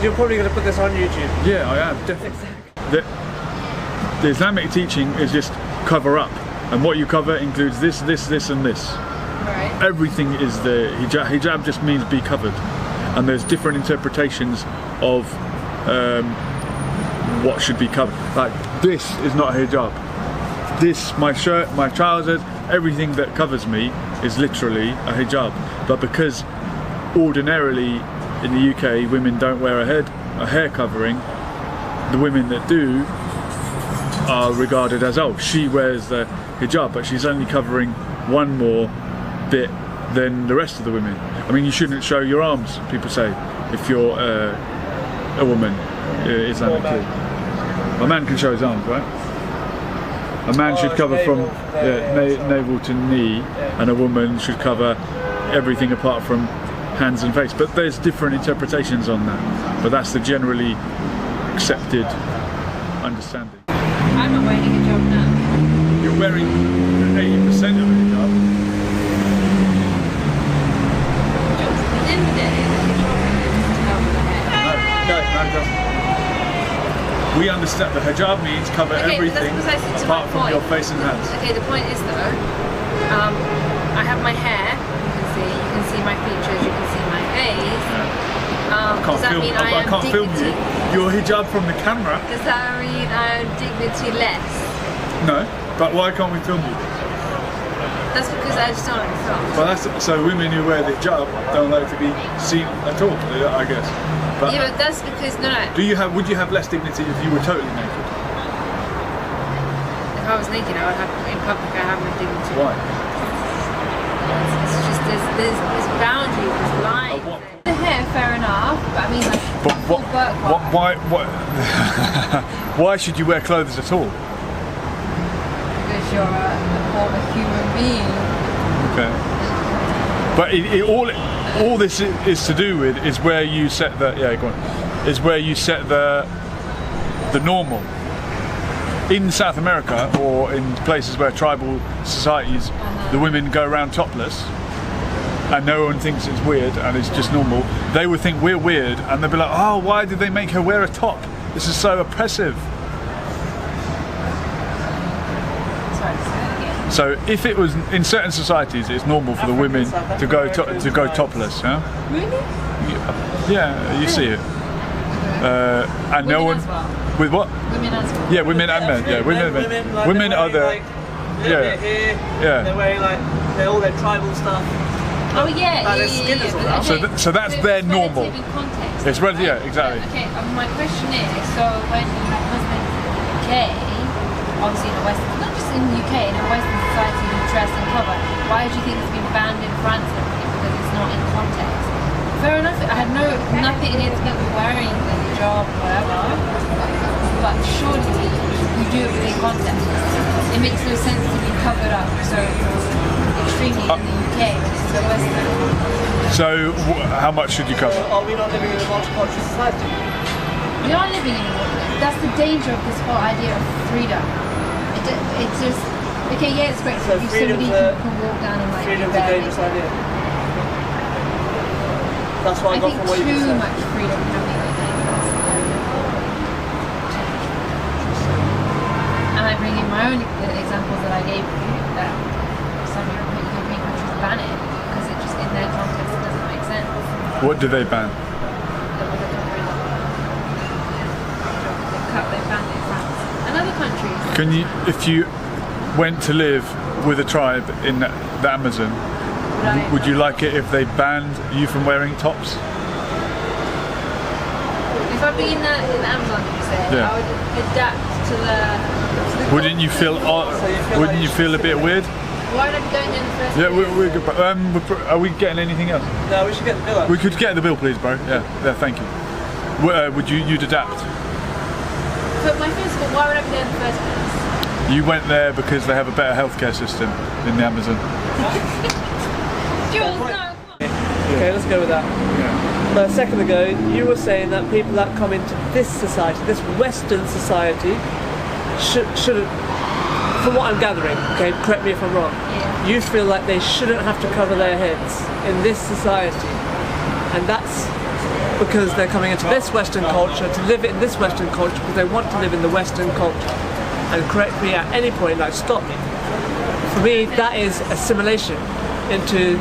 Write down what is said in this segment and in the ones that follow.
you're probably going to put this on YouTube. Yeah, I am, definitely. The Islamic teaching is just cover up, and what you cover includes this, this, this, and this. Right. Everything is the hijab. Hijab just means be covered, and there's different interpretations of what should be covered. Like, this is not a hijab. This, my shirt, my trousers, everything that covers me is literally a hijab. But because ordinarily in the UK women don't wear a hair covering, the women that do are regarded as, oh, she wears the hijab, but she's only covering one more bit than the rest of the women. I mean, you shouldn't show your arms, people say, if you're a woman, Islamically. A man can show his arms, right? A man should cover from navel to knee, and a woman should cover everything apart from hands and face. But there's different interpretations on that. But that's the generally accepted understanding. I'm not wearing a hijab now. You're wearing 80% of a hijab. Within the day, the hijab is to cover the hair. No, it doesn't. We understand the hijab means cover everything apart from your face and hands. Okay, the point is though, I have my hair, you can see my features, you can see my face. Does that mean I am dignity? Your hijab from the camera. Does that mean I am dignity less? No, but why can't we film you? That's because I just don't like film. Well, so women who wear the hijab don't like to be seen at all, I guess. But yeah, but that's because would you have less dignity if you were totally naked? If I was naked, I would have in public. I have no dignity. Why? It's just there's boundaries, there's lines. The hair, fair enough, but I mean like full Burqa. Why should you wear clothes at all? Because you're a human being. Okay. But all this is to do with is where you set the normal. In South America or in places where tribal societies, the women go around topless, and no one thinks it's weird and it's just normal. They would think we're weird, and they'd be like, "Oh, why did they make her wear a top? This is so oppressive." So if it was in certain societies, it's normal for the women to go topless. Huh? Really? Yeah, you see it. And no one with what? Women as well. Yeah, women and men. Yeah, women and men. Like, women are the like, here. Yeah. They're wearing like all their tribal stuff. Oh yeah, So that's their normal. In context, it's relative, yeah, exactly. Okay, my question is, so when Muslims in the UK, obviously in the West, not just in the UK, in a Western society who dress and cover, why do you think it's been banned in France? Because it's not in context. Fair enough, I had nothing against people wearing the hijab, whatever, but surely you do it within context. It makes no sense to be covered up so extremely in the UK, which is so Western. So how much should you cover? Are we not living in a multicultural society? We are living in that's the danger of this whole idea of freedom. It's just, okay, yeah, it's great. So so many people can walk down and like freedom's a dangerous idea. That's what I got from what you said. Too much freedom can be dangerous. And I bring in my own examples that I gave you that some European countries ban it because it just in their context it doesn't make sense. What do they ban? They banned it in France. And other countries. Can you, if you went to live with a tribe in the Amazon, Right. would you like it if they banned you from wearing tops? If I'd be in the Amazon, you say, Yeah. I would adapt to the Wouldn't you feel? Wouldn't you feel a bit weird? Why would I be going in the first Yeah, place? are we getting anything else? No, we should get the bill up. We could get the bill, please, bro. Yeah, thank you. Would you'd adapt? But my first of all, why would I be there in the first place? You went there because they have a better healthcare system in the Amazon. Jules, no. Okay, let's go with that. Yeah. A second ago, you were saying that people that come into this society, this Western society, shouldn't, from what I'm gathering, okay, correct me if I'm wrong, Yeah. you feel like they shouldn't have to cover their heads in this society, and that's because they're coming into this Western culture to live in this Western culture because they want to live in the Western culture and correct me at any point, like stop me. For me, that is assimilation into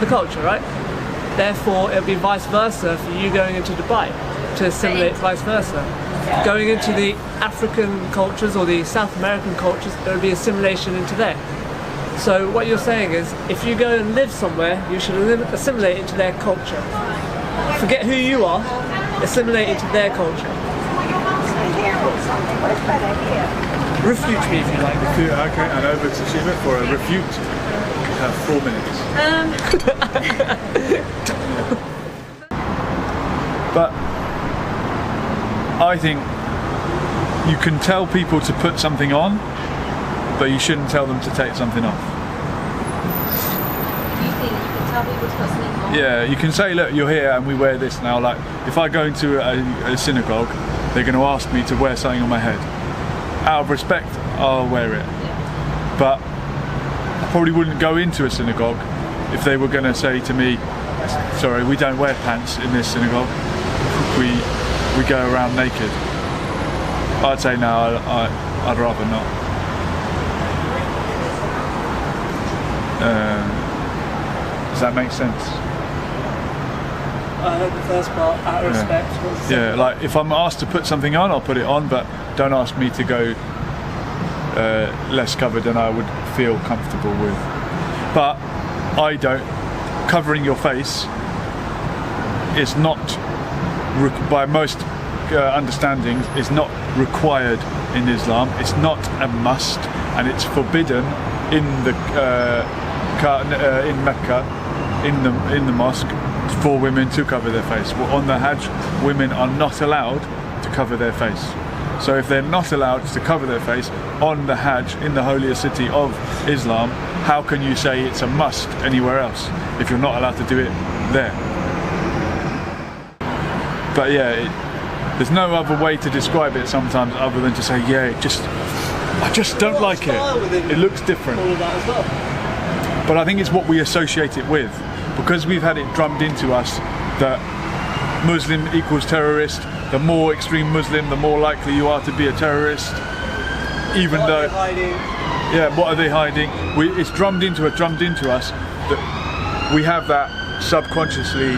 the culture, right? Therefore, it'll be vice versa for you going into Dubai to assimilate vice versa. Going into the African cultures or the South American cultures, there will be assimilation into there. So what you're saying is, if you go and live somewhere, you should assimilate into their culture. Forget who you are, assimilate into their culture. Refute me if you like. Okay, and over to Shiva for a refute. You have 4 minutes. But I think you can tell people to put something on, but you shouldn't tell them to take something off. You think you can tell people to put something on? Yeah, you can say, look, you're here and we wear this now. Like, if I go into a synagogue, they're going to ask me to wear something on my head. Out of respect, I'll wear it. Yeah. But I probably wouldn't go into a synagogue if they were going to say to me, sorry, we don't wear pants in this synagogue. We go around naked. I'd say no, I'd rather not. Does that make sense? I heard the first part, out of respect. What's the Yeah, second like if I'm asked to put something on, I'll put it on, but don't ask me to go less covered than I would feel comfortable with. But I don't. Covering your face is not, by most understandings, is not required in Islam. It's not a must, and it's forbidden in the in Mecca, in the mosque, for women to cover their face. Well, on the Hajj, women are not allowed to cover their face. So if they're not allowed to cover their face on the Hajj in the holiest city of Islam, how can you say it's a must anywhere else if you're not allowed to do it there? But yeah, there's no other way to describe it sometimes other than to say, yeah, I just don't like it. It looks different. all of that as well? But I think it's what we associate it with, because we've had it drummed into us that Muslim equals terrorist. The more extreme Muslim, the more likely you are to be a terrorist. Even What though, are they hiding? yeah, what are they hiding? It's drummed into us that we have that subconsciously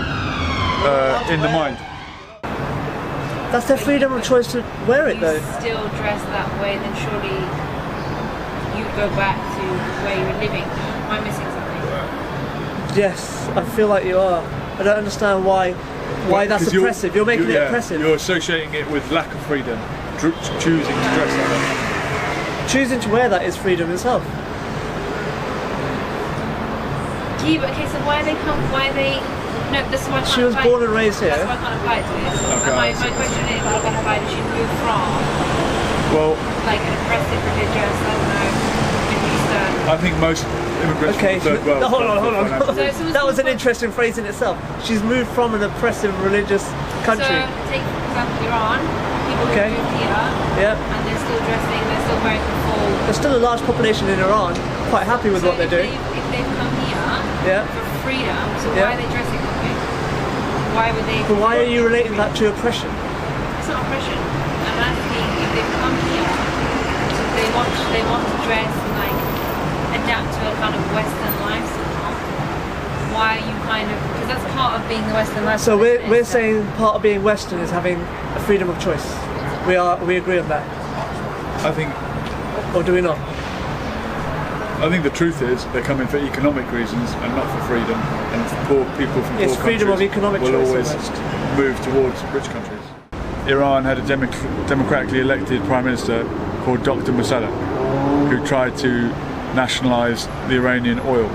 in the mind. That's their freedom of choice to wear it, though. You still dress that way, then surely you'd go back to where you were living. Am I missing something? Yes, I feel like you are. I don't understand why that's 'Cause oppressive. You're making it oppressive. You're associating it with lack of freedom, choosing to dress like that. Choosing to wear that is freedom itself. Yeah, but okay, so why are they? No, this is why I can't She was apply- born and raised here. That's why I can't apply to this. Okay, And my I see. question is, why did she move from Well, like an oppressive religious, I don't know, Middle Eastern? I think most immigrants Okay, from the third world. no, hold on. financial So reasons. That was an interesting phrase in itself. She's moved from an oppressive religious country. So take for example Iran, people Okay. who move here Yeah. and they're still dressing, they're still wearing the full. There's still a large population in Iran quite happy with So what they're doing. If they've come here Yeah. for freedom, so Yeah. why are they dressing that way? Why would they? But why are you relating that to oppression? It's not oppression. I'm asking if they've come here, they want to dress and like adapt to a kind of Western lifestyle. Why are you kind of, because that's part of being the Western lifestyle. So isn't it? we're saying part of being Western is having a freedom of choice. We agree on that, I think or do we not? the truth is they're coming for economic reasons and not for freedom. And poor people from It's poor freedom of countries economic will choice always almost. move towards rich countries. Iran had a democratically elected prime minister called Dr. Mosaddegh, who tried to nationalise the Iranian oil.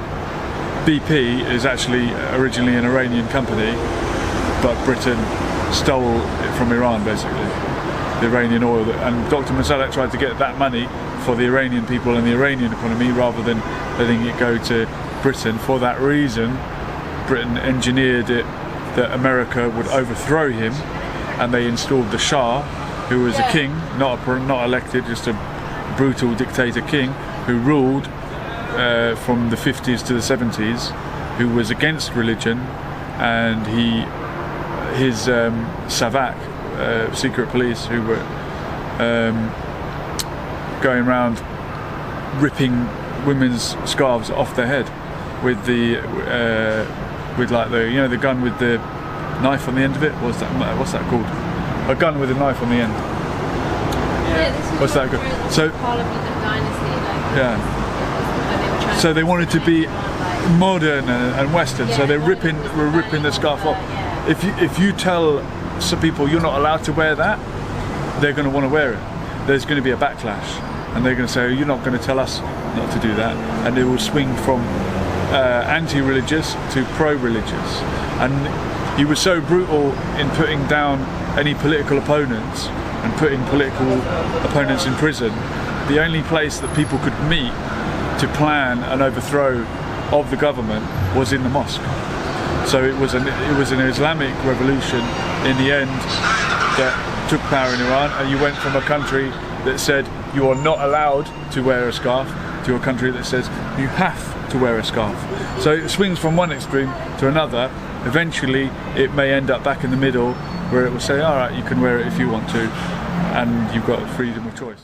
BP is actually originally an Iranian company, but Britain stole it from Iran, basically, the Iranian oil. And Dr. Mosaddegh tried to get that money for the Iranian people and the Iranian economy rather than letting it go to Britain. For that reason, Britain engineered it that America would overthrow him, and they installed the Shah, who was a king, not elected, just a brutal dictator king who ruled from the 50s to the 70s, who was against religion, and his Savak, secret police, who were going around ripping women's scarves off their head with the the gun with the knife on the end of it. What's that called? A gun with a knife on the end. Yeah, this was What's that like called? So Parliament dynasty, like, yeah. So they wanted to be modern and Western. So they're ripping the scarf off. If you tell some people you're not allowed to wear that, they're going to want to wear it. There's going to be a backlash, and they're going to say, you're not going to tell us not to do that, and it will swing from anti-religious to pro-religious. And he was so brutal in putting down any political opponents and putting political opponents in prison. The only place that people could meet to plan an overthrow of the government was in the mosque. So it was an Islamic revolution in the end that took power in Iran, and you went from a country that said you are not allowed to wear a scarf to a country that says you have to wear a scarf. So it swings from one extreme to another. Eventually it may end up back in the middle, where it will say, all right, you can wear it if you want to, and you've got freedom of choice.